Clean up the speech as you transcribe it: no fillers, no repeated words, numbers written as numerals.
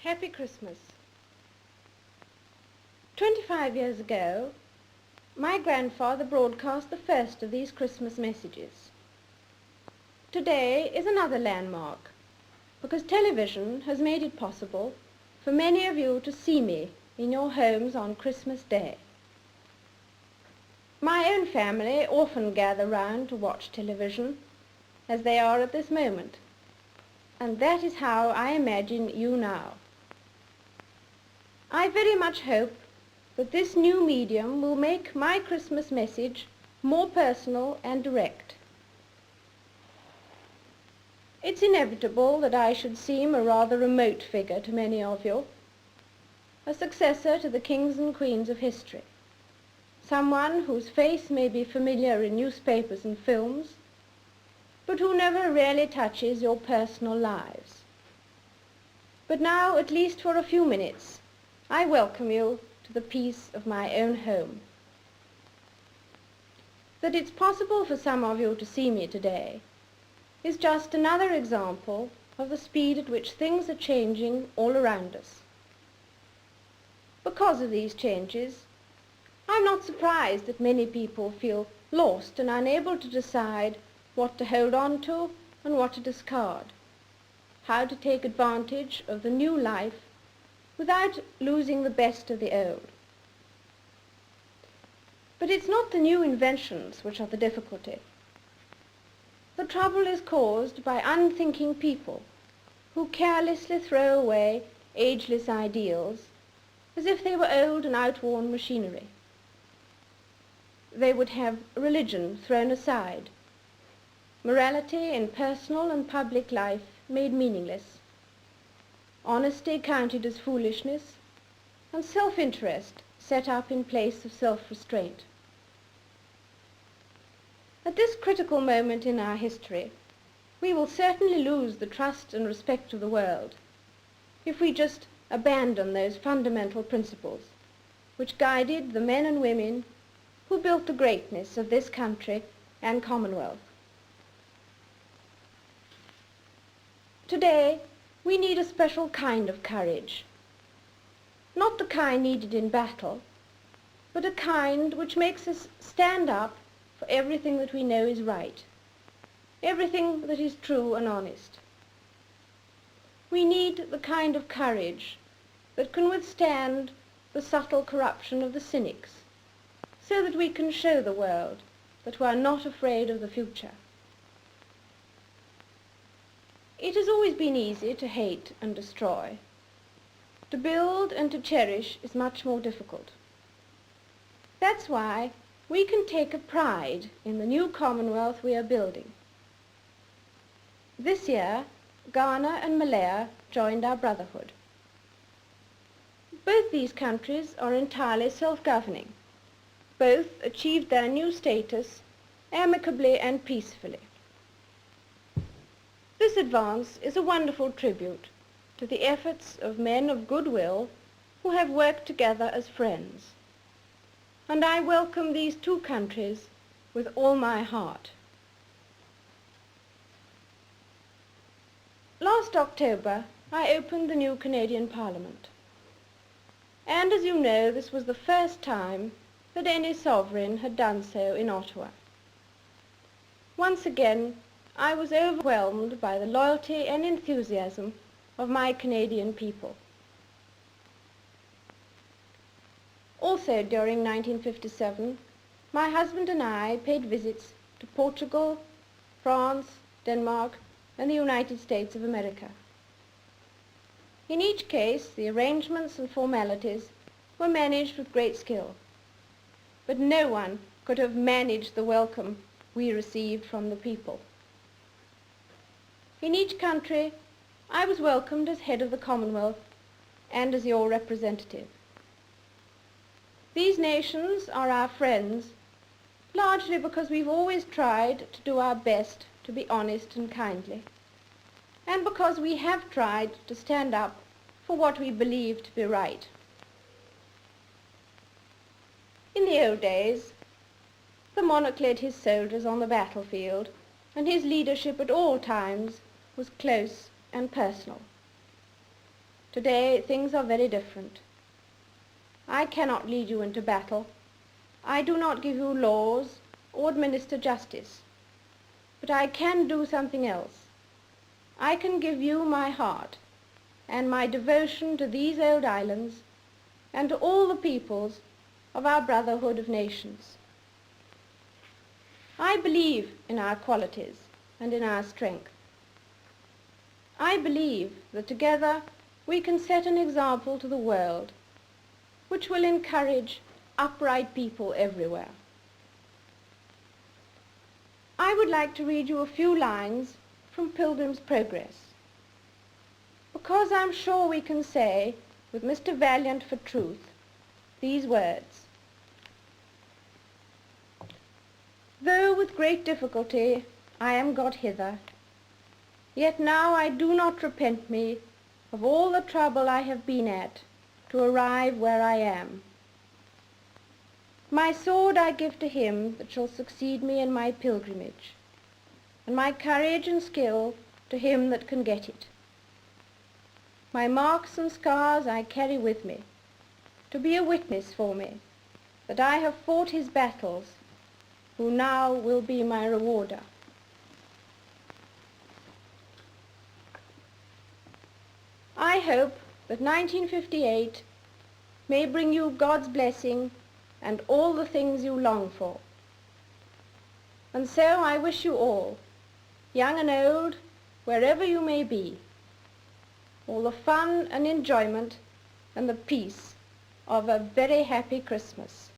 Happy Christmas. 25 years ago, my grandfather broadcast the first of these Christmas messages. Today is another landmark, because television has made it possible for many of you to see me in your homes on Christmas Day. My own family often gather round to watch television, as they are at this moment, and that is how I imagine you now. I very much hope that this new medium will make my Christmas message more personal and direct. It's inevitable that I should seem a rather remote figure to many of you, a successor to the kings and queens of history, someone whose face may be familiar in newspapers and films, but who never really touches your personal lives. But now, at least for a few minutes, I welcome you to the peace of my own home. That it's possible for some of you to see me today is just another example of the speed at which things are changing all around us. Because of these changes, I'm not surprised that many people feel lost and unable to decide what to hold on to and what to discard, how to take advantage of the new life without losing the best of the old. But it's not the new inventions which are the difficulty. The trouble is caused by unthinking people who carelessly throw away ageless ideals as if they were old and outworn machinery. They would have religion thrown aside, morality in personal and public life made meaningless, honesty counted as foolishness, and self-interest set up in place of self-restraint. At this critical moment in our history, we will certainly lose the trust and respect of the world if we just abandon those fundamental principles which guided the men and women who built the greatness of this country and Commonwealth. Today, we need a special kind of courage, not the kind needed in battle, but a kind which makes us stand up for everything that we know is right, everything that is true and honest. We need the kind of courage that can withstand the subtle corruption of the cynics, so that we can show the world that we are not afraid of the future. It has always been easy to hate and destroy. To build and to cherish is much more difficult. That's why we can take a pride in the new Commonwealth we are building. This year, Ghana and Malaya joined our brotherhood. Both these countries are entirely self-governing. Both achieved their new status amicably and peacefully. This advance is a wonderful tribute to the efforts of men of goodwill who have worked together as friends. And I welcome these two countries with all my heart. Last October, I opened the new Canadian Parliament. And as you know, this was the first time that any sovereign had done so in Ottawa. Once again, I was overwhelmed by the loyalty and enthusiasm of my Canadian people. Also during 1957, my husband and I paid visits to Portugal, France, Denmark, and the United States of America. In each case, the arrangements and formalities were managed with great skill, but no one could have managed the welcome we received from the people. In each country, I was welcomed as head of the Commonwealth and as your representative. These nations are our friends, largely because we've always tried to do our best to be honest and kindly, and because we have tried to stand up for what we believe to be right. In the old days, the monarch led his soldiers on the battlefield, and his leadership at all times was close and personal. Today things are very different. I cannot lead you into battle. I do not give you laws or administer justice. But I can do something else. I can give you my heart and my devotion to these old islands and to all the peoples of our brotherhood of nations. I believe in our qualities and in our strength. I believe that together we can set an example to the world which will encourage upright people everywhere. I would like to read you a few lines from Pilgrim's Progress, because I'm sure we can say, with Mr. Valiant for truth, these words: "Though with great difficulty I am got hither, yet now I do not repent me of all the trouble I have been at to arrive where I am. My sword I give to him that shall succeed me in my pilgrimage, and my courage and skill to him that can get it. My marks and scars I carry with me, to be a witness for me that I have fought his battles, who now will be my rewarder." I hope that 1958 may bring you God's blessing and all the things you long for. And so I wish you all, young and old, wherever you may be, all the fun and enjoyment and the peace of a very happy Christmas.